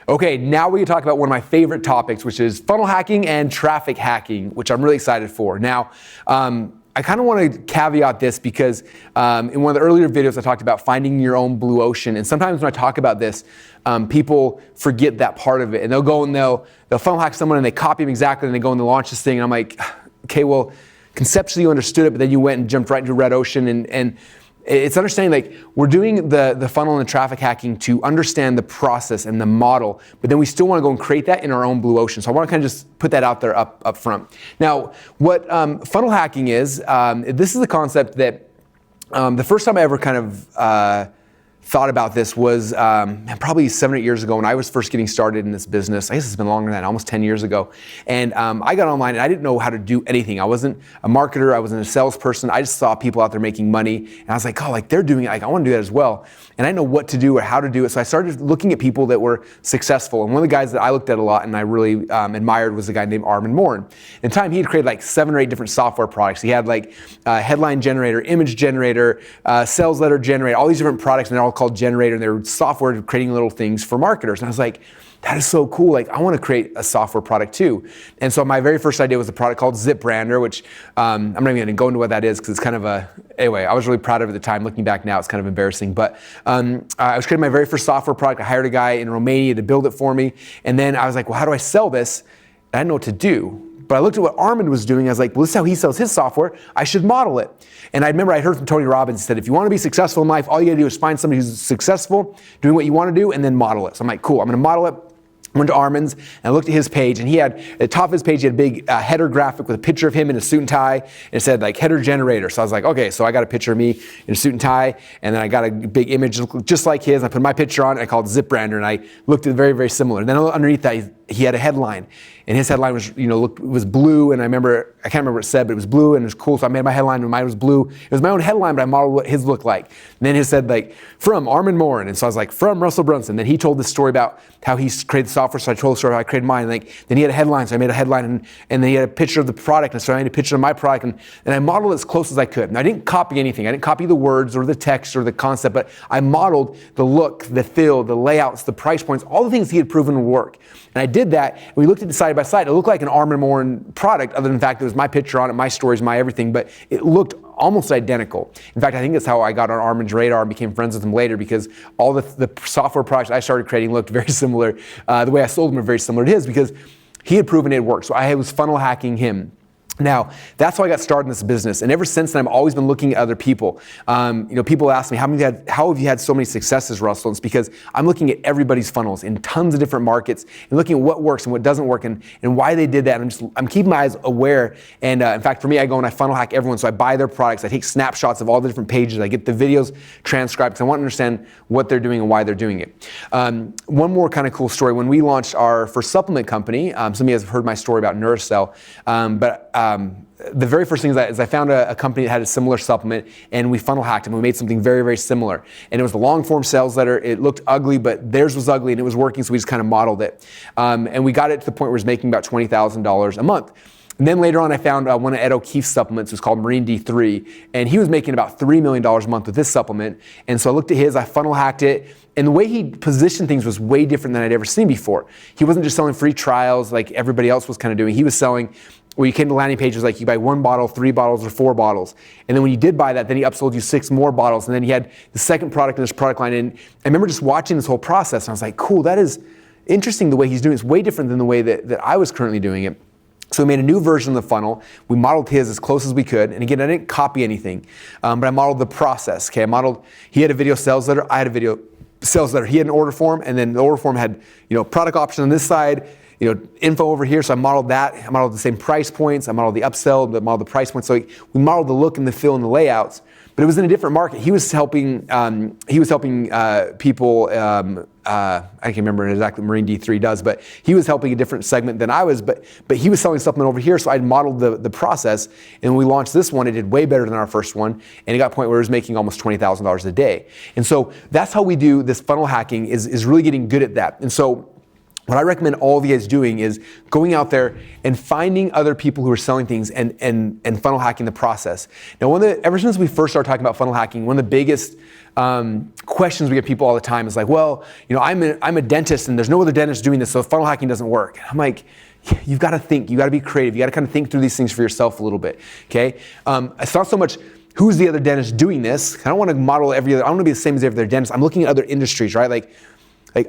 Okay, now we can talk about one of my favorite topics, which is funnel hacking and traffic hacking, which I'm really excited for. Now, I kind of want to caveat this because in one of the earlier videos I talked about finding your own blue ocean, and sometimes when I talk about this, people forget that part of it, and they'll go and they'll funnel hack someone and they copy them exactly, and they go and they launch this thing, and I'm like, okay, well, conceptually you understood it, but then you went and jumped right into red ocean, and it's understanding like we're doing the funnel and the traffic hacking to understand the process and the model, but then we still want to go and create that in our own blue ocean. So I want to kind of just put that out there up front. Now, what funnel hacking is, this is a concept that the first time I ever kind of thought about this was probably 7 or 8 years ago when I was first getting started in this business. I guess it's been longer than that, almost 10 years ago. And I got online and I didn't know how to do anything. I wasn't a marketer, I wasn't a salesperson. I just saw people out there making money. And I was like, oh, like they're doing it, like I want to do that as well. And I didn't know what to do or how to do it. So I started looking at people that were successful. And one of the guys that I looked at a lot and I really admired was a guy named Armin Morin. In time, he had created like 7 or 8 different software products. He had like headline generator, image generator, sales letter generator, all these different products, and they're all called Generator, and they were software creating little things for marketers. And I was like, that is so cool. Like, I want to create a software product too. And so my very first idea was a product called ZipBrander, which I'm not even going to go into what that is because it's kind of anyway, I was really proud of it at the time. Looking back now, it's kind of embarrassing. But I was creating my very first software product. I hired a guy in Romania to build it for me. And then I was like, well, how do I sell this? I didn't know what to do. But I looked at what Armin was doing. I was like, well, this is how he sells his software. I should model it. And I remember I heard from Tony Robbins. He said, if you want to be successful in life, all you got to do is find somebody who's successful, doing what you want to do, and then model it. So I'm like, cool, I'm going to model it. I went to Armin's and I looked at his page, and he had, at the top of his page, he had a big header graphic with a picture of him in a suit and tie, and it said like header generator. So I was like, okay, so I got a picture of me in a suit and tie, and then I got a big image just like his. I put my picture on it, I called it ZipBrander, and I looked at it very, very similar. And then underneath that, he had a headline, and his headline was, was blue, and I can't remember what it said, but it was blue, and it was cool, so I made my headline, and mine was blue. It was my own headline, but I modeled what his looked like. And then his said, like, from Armin Morin, and so I was like, from Russell Brunson. Then he told this story about how he created the software, so I told the story how I created mine, and then he had a headline, so I made a headline, and then he had a picture of the product, and so I made a picture of my product, and I modeled it as close as I could. And I didn't copy anything. I didn't copy the words or the text or the concept, but I modeled the look, the feel, the layouts, the price points, all the things he had proven would work. And I did that, and we looked at it side by side. It looked like an Armin Morin product, other than the fact that it was my picture on it, my stories, my everything, but it looked almost identical. In fact, I think that's how I got on Armin's radar and became friends with him later, because all the software products I started creating looked very similar. The way I sold them were very similar to his, because he had proven it worked. So I was funnel hacking him. Now, that's how I got started in this business. And ever since then, I've always been looking at other people. People ask me, how have you had so many successes, Russell? And it's because I'm looking at everybody's funnels in tons of different markets and looking at what works and what doesn't work and why they did that. And I'm keeping my eyes aware. And in fact, for me, I go and I funnel hack everyone. So I buy their products. I take snapshots of all the different pages. I get the videos transcribed because I want to understand what they're doing and why they're doing it. One more kind of cool story. When we launched our first supplement company, some of you guys have heard my story about Nourishcell, the very first thing is I found a company that had a similar supplement, and we funnel hacked them. We made something very, very similar. And it was the long form sales letter. It looked ugly, but theirs was ugly and it was working, so we just kind of modeled it. And we got it to the point where it was making about $20,000 a month. And then later on, I found one of Ed O'Keefe's supplements. It was called Marine D3, and he was making about $3 million a month with this supplement. And so I looked at his, I funnel hacked it, and the way he positioned things was way different than I'd ever seen before. He wasn't just selling free trials like everybody else was kind of doing. He was selling, where you came to landing pages like you buy 1 bottle, 3 bottles, or 4 bottles. And then when you did buy that, then he upsold you 6 more bottles. And then he had the second product in this product line. And I remember just watching this whole process, and I was like, cool, that is interesting the way he's doing it. It's way different than the way that I was currently doing it. So we made a new version of the funnel. We modeled his as close as we could. And again, I didn't copy anything, but I modeled the process. Okay, he had a video sales letter, I had a video sales letter. He had an order form, and then the order form had, product option on this side, info over here. So I modeled that. I modeled the same price points. I modeled the upsell, I modeled the price points. So we modeled the look and the feel and the layouts, but it was in a different market. He was helping people, I can't remember exactly what Marine D3 does, but he was helping a different segment than I was, but he was selling supplement over here. So I modeled the process, and when we launched this one, it did way better than our first one. And it got to a point where it was making almost $20,000 a day. And so that's how we do this funnel hacking, is really getting good at that. And so what I recommend all of you guys doing is going out there and finding other people who are selling things and funnel hacking the process. Now, ever since we first started talking about funnel hacking, one of the biggest questions we get people all the time is like, well, I'm a dentist and there's no other dentist doing this, so funnel hacking doesn't work. I'm like, you've got to think, you got to be creative, you got to kind of think through these things for yourself a little bit, okay? It's not so much who's the other dentist doing this. I don't want to model I don't want to be the same as every other dentist. I'm looking at other industries, right? Like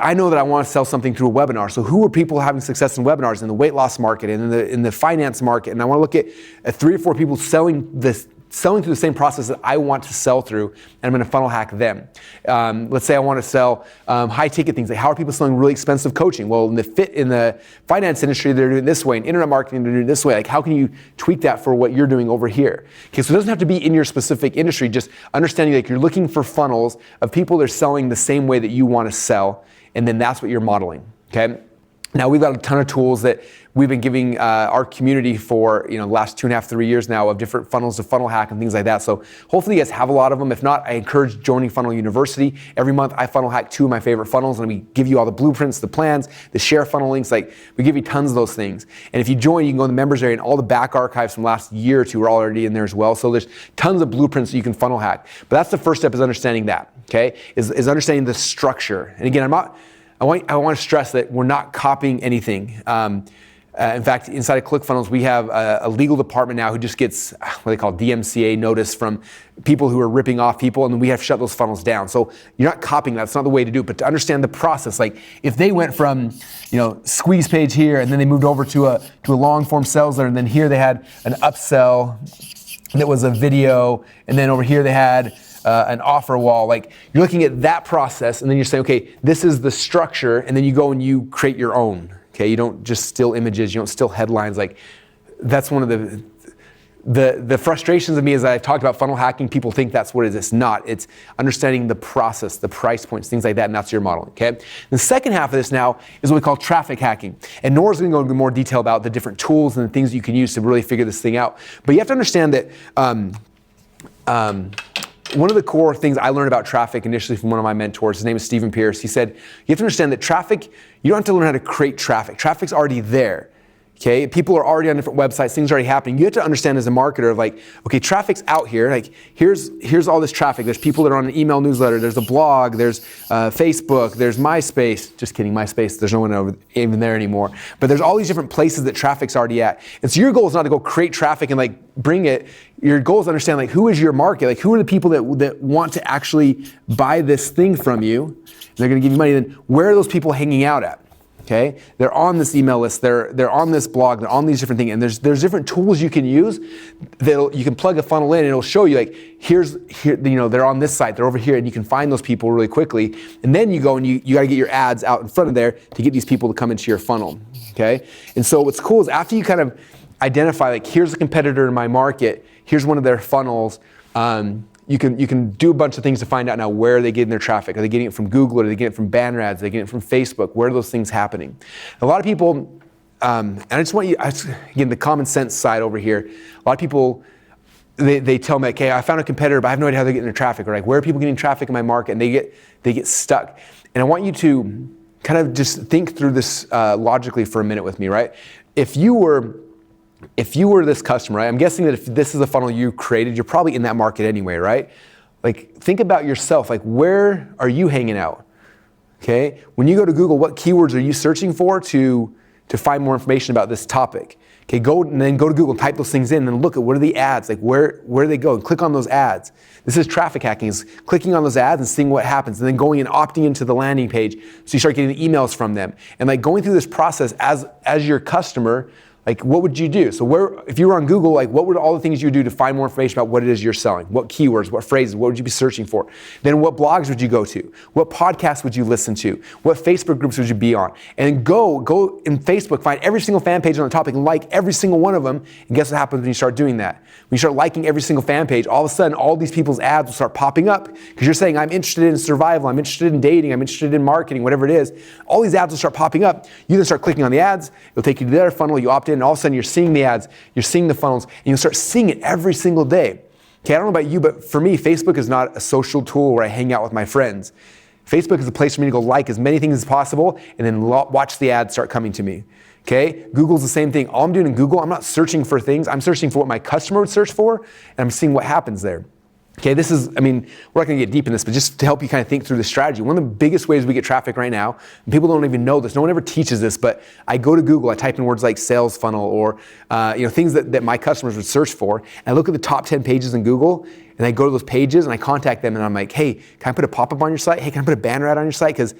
I know that I want to sell something through a webinar. So who are people having success in webinars in the weight loss market and in the finance market? And I want to look at 3 or 4 people selling through the same process that I want to sell through, and I'm going to funnel hack them. Let's say I want to sell high ticket things. Like how are people selling really expensive coaching? Well, in the finance industry, they're doing it this way. In internet marketing, they're doing it this way. Like how can you tweak that for what you're doing over here? Okay, so it doesn't have to be in your specific industry. Just understanding like you're looking for funnels of people that are selling the same way that you want to sell, and then that's what you're modeling. Okay. Now we've got a ton of tools that we've been giving our community for the last 2.5, 3 years now of different funnels to funnel hack and things like that. So hopefully you guys have a lot of them. If not, I encourage joining Funnel University. Every month I funnel hack 2 of my favorite funnels, and we give you all the blueprints, the plans, the share funnel links. Like we give you tons of those things. And if you join, you can go in the members area, and all the back archives from last year or 2 are already in there as well. So there's tons of blueprints that you can funnel hack. But that's the first step, is understanding that. Okay, is understanding the structure. And again, I want to stress that we're not copying anything. In fact, inside of ClickFunnels, we have a legal department now who just gets what they call DMCA notice from people who are ripping off people, and then we have to shut those funnels down. So you're not copying that. That's not the way to do it. But to understand the process, like if they went from squeeze page here, and then they moved over to a long form sales letter, and then here they had an upsell that was a video, and then over here they had an offer wall. Like you're looking at that process, and then you're saying, okay, this is the structure, and then you go and you create your own. Okay, you don't just steal images, you don't steal headlines. Like that's one of the frustrations of me, as I've talked about funnel hacking. People think that's what it is. It's not. It's understanding the process, the price points, things like that, and that's your modeling. Okay. The second half of this now is what we call traffic hacking, and Nora's going to go into more detail about the different tools and the things you can use to really figure this thing out. But you have to understand that. One of the core things I learned about traffic initially from one of my mentors, his name is Stephen Pierce, he said, you have to understand that traffic, you don't have to learn how to create traffic. Traffic's already there. Okay, people are already on different websites, things are already happening. You have to understand as a marketer of like, okay, traffic's out here. Like here's all this traffic. There's people that are on an email newsletter. There's a blog. There's Facebook. There's MySpace. Just kidding, MySpace. There's no one even there anymore. But there's all these different places that traffic's already at. And so your goal is not to go create traffic and like bring it. Your goal is to understand like who is your market. Like who are the people that want to actually buy this thing from you? And they're going to give you money. Then where are those people hanging out at? Okay, they're on this email list, they're on this blog, they're on these different things, and there's different tools you can use that you can plug a funnel in, and it'll show you like here, they're on this site, they're over here, and you can find those people really quickly. And then you go and you got to get your ads out in front of there to get these people to come into your funnel. Okay, and so what's cool is after you kind of identify like here's a competitor in my market, here's one of their funnels. You can do a bunch of things to find out now where are they getting their traffic. Are they getting it from Google? Are they getting it from banner ads? Are they getting it from Facebook? Where are those things happening? A lot of people, and I just want you, again, the common sense side over here, a lot of people, they tell me, okay, I found a competitor, but I have no idea how they're getting their traffic. Or like, where are people getting traffic in my market? And they get stuck. And I want you to kind of just think through this logically for a minute with me, right? If you were this customer, right? I'm guessing that if this is a funnel you created, you're probably in that market anyway, right? Like think about yourself, like where are you hanging out? Okay, when you go to Google, what keywords are you searching for to find more information about this topic? Okay, go to Google, type those things in, and look at what are the ads, like where do they go? And click on those ads. This is traffic hacking, is clicking on those ads and seeing what happens, and then going and opting into the landing page so you start getting the emails from them. And like going through this process as your customer, like what would you do? So if you were on Google, like what would all the things you do to find more information about what it is you're selling? What keywords, what phrases, what would you be searching for? Then what blogs would you go to? What podcasts would you listen to? What Facebook groups would you be on? And then go in Facebook, find every single fan page on the topic and like every single one of them. And guess what happens when you start doing that? When you start liking every single fan page, all of a sudden all these people's ads will start popping up because you're saying, I'm interested in survival, I'm interested in dating, I'm interested in marketing, whatever it is. All these ads will start popping up. You then start clicking on the ads, it'll take you to their funnel, you opt in, and all of a sudden you're seeing the ads, you're seeing the funnels, and you'll start seeing it every single day. Okay, I don't know about you, but for me, Facebook is not a social tool where I hang out with my friends. Facebook is a place for me to go like as many things as possible and then watch the ads start coming to me. Okay, Google's the same thing. All I'm doing in Google, I'm not searching for things. I'm searching for what my customer would search for, and I'm seeing what happens there. Okay, this is, I mean, we're not gonna get deep in this, but just to help you kind of think through the strategy. One of the biggest ways we get traffic right now, and people don't even know this, no one ever teaches this, but I go to Google, I type in words like sales funnel or things that my customers would search for, and I look at the top 10 pages in Google, and I go to those pages and I contact them and I'm like, hey, can I put a pop-up on your site? Hey, can I put a banner ad on your site? Because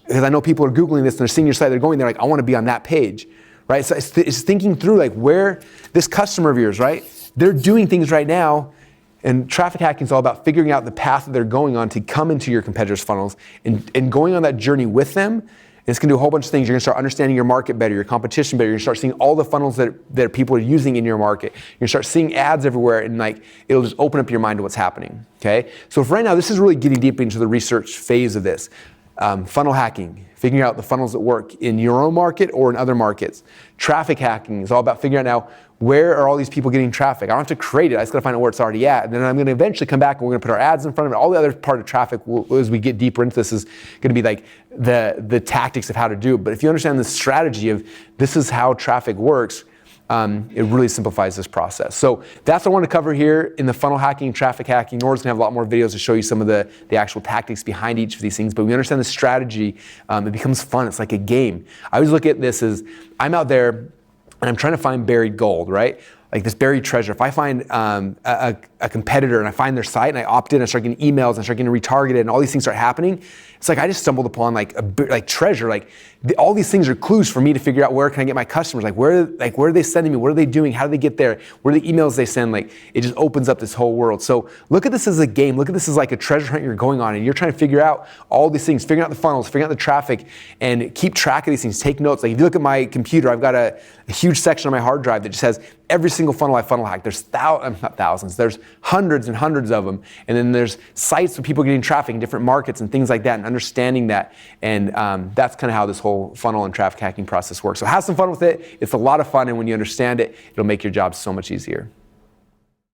I know people are Googling this and they're seeing your site, they're going there like, I wanna be on that page, right? So it's thinking through like where this customer of yours, right? They're doing things right now. And traffic hacking is all about figuring out the path that they're going on to come into your competitors' funnels and going on that journey with them. And it's going to do a whole bunch of things. You're going to start understanding your market better, your competition better. You're going to start seeing all the funnels that people are using in your market. You're going to start seeing ads everywhere, and like it'll just open up your mind to what's happening. Okay. So for right now, this is really getting deep into the research phase of this. Funnel hacking, figuring out the funnels that work in your own market or in other markets. Traffic hacking is all about figuring out now where are all these people getting traffic. I don't have to create it, I just gotta find out where it's already at. And then I'm gonna eventually come back and we're gonna put our ads in front of it. All the other part of traffic, as we get deeper into this, is gonna be like the tactics of how to do it. But if you understand the strategy of this is how traffic works, it really simplifies this process. So that's what I want to cover here in the funnel hacking, traffic hacking. Nora's gonna have a lot more videos to show you some of the actual tactics behind each of these things, but we understand the strategy, it becomes fun. It's like a game. I always look at this as I'm out there and I'm trying to find buried gold, right? Like this buried treasure. If I find a competitor and I find their site and I opt in and start getting emails and start getting retargeted and all these things start happening, it's like I just stumbled upon like treasure. Like all these things are clues for me to figure out where can I get my customers. Like where are they sending me? What are they doing? How do they get there? What are the emails they send? Like it just opens up this whole world. So look at this as a game. Look at this as like a treasure hunt you're going on, and you're trying to figure out all these things, figuring out the funnels, figuring out the traffic, and keep track of these things. Take notes. Like if you look at my computer, I've got a huge section on my hard drive that just has every single funnel I funnel hack. There's not thousands, there's hundreds and hundreds of them. And then there's sites where people are getting traffic in different markets and things like that, and understanding that. And that's kind of how this whole funnel and traffic hacking process works. So have some fun with it. It's a lot of fun, and when you understand it, it'll make your job so much easier.